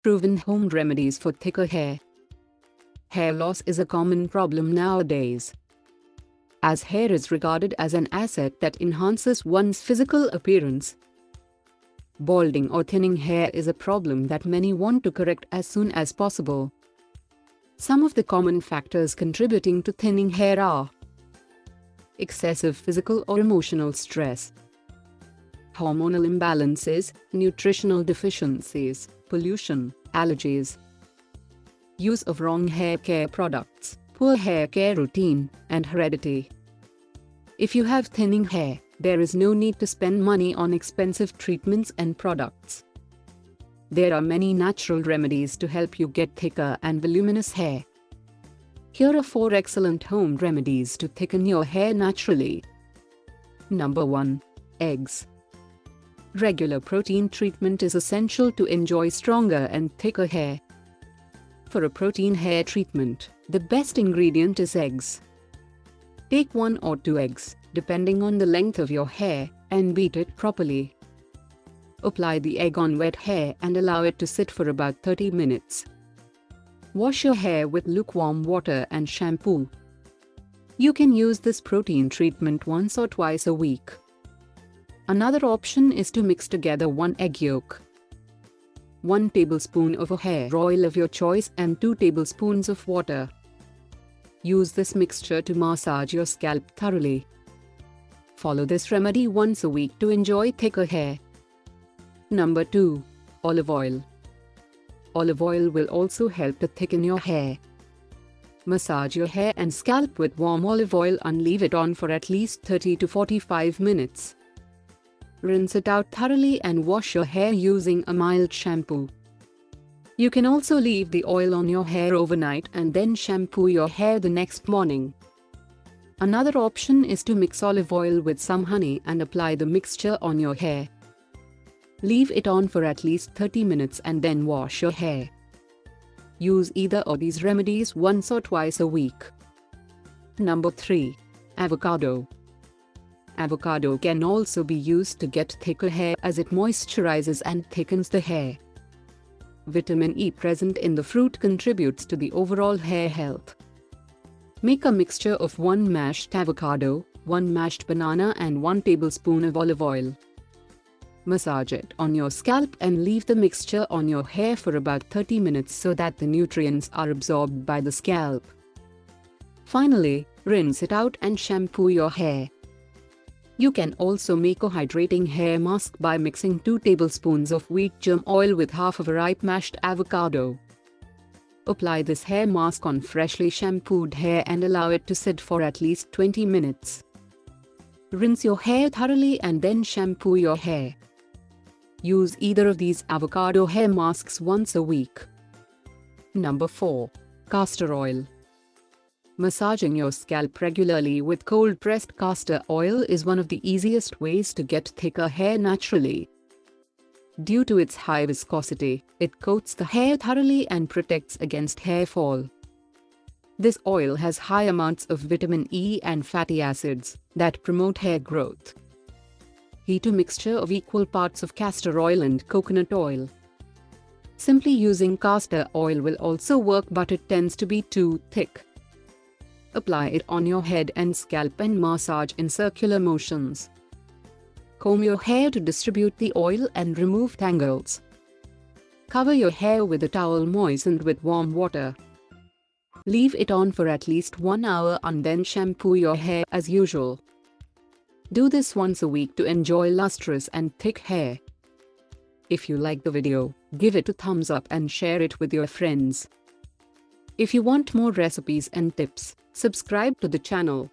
Proven home remedies for thicker hair. Hair loss is a common problem nowadays, as hair is regarded as an asset that enhances one's physical appearance. Balding or thinning hair is a problem that many want to correct as soon as possible. Some of the common factors contributing to thinning hair are excessive physical or emotional stress, hormonal imbalances, nutritional deficiencies, pollution, allergies, use of wrong hair care products, poor hair care routine, and heredity. If you have thinning hair, there is no need to spend money on expensive treatments and products. There are many natural remedies to help you get thicker and voluminous hair. Here are 4 excellent home remedies to thicken your hair naturally. Number 1. Eggs. Regular protein treatment is essential to enjoy stronger and thicker hair. For a protein hair treatment, the best ingredient is eggs. Take 1 or 2 eggs, depending on the length of your hair, and beat it properly. Apply the egg on wet hair and allow it to sit for about 30 minutes. Wash your hair with lukewarm water and shampoo. You can use this protein treatment once or twice a week. Another option is to mix together 1 egg yolk, 1 tablespoon of a hair oil of your choice, and 2 tablespoons of water. Use this mixture to massage your scalp thoroughly. Follow this remedy once a week to enjoy thicker hair. Number 2. Olive oil. Olive oil will also help to thicken your hair. Massage your hair and scalp with warm olive oil and leave it on for at least 30 to 45 minutes. Rinse it out thoroughly and wash your hair using a mild shampoo. You can also leave the oil on your hair overnight and then shampoo your hair the next morning. Another option is to mix olive oil with some honey and apply the mixture on your hair. Leave it on for at least 30 minutes and then wash your hair. Use either of these remedies once or twice a week. Number 3. Avocado. Avocado can also be used to get thicker hair as it moisturizes and thickens the hair. Vitamin E present in the fruit contributes to the overall hair health. Make a mixture of 1 mashed avocado, 1 mashed banana and 1 tablespoon of olive oil. Massage it on your scalp and leave the mixture on your hair for about 30 minutes so that the nutrients are absorbed by the scalp. Finally, rinse it out and shampoo your hair. You can also make a hydrating hair mask by mixing 2 tablespoons of wheat germ oil with half of a ripe mashed avocado. Apply this hair mask on freshly shampooed hair and allow it to sit for at least 20 minutes. Rinse your hair thoroughly and then shampoo your hair. Use either of these avocado hair masks once a week. Number 4. Castor oil. Massaging your scalp regularly with cold-pressed castor oil is one of the easiest ways to get thicker hair naturally. Due to its high viscosity, it coats the hair thoroughly and protects against hair fall. This oil has high amounts of vitamin E and fatty acids that promote hair growth. Heat a mixture of equal parts of castor oil and coconut oil. Simply using castor oil will also work, but it tends to be too thick. Apply it on your head and scalp and massage in circular motions. Comb your hair to distribute the oil and remove tangles. Cover your hair with a towel moistened with warm water. Leave it on for at least 1 hour and then shampoo your hair as usual. Do this once a week to enjoy lustrous and thick hair. If you like the video, give it a thumbs up and share it with your friends. If you want more recipes and tips, subscribe to the channel.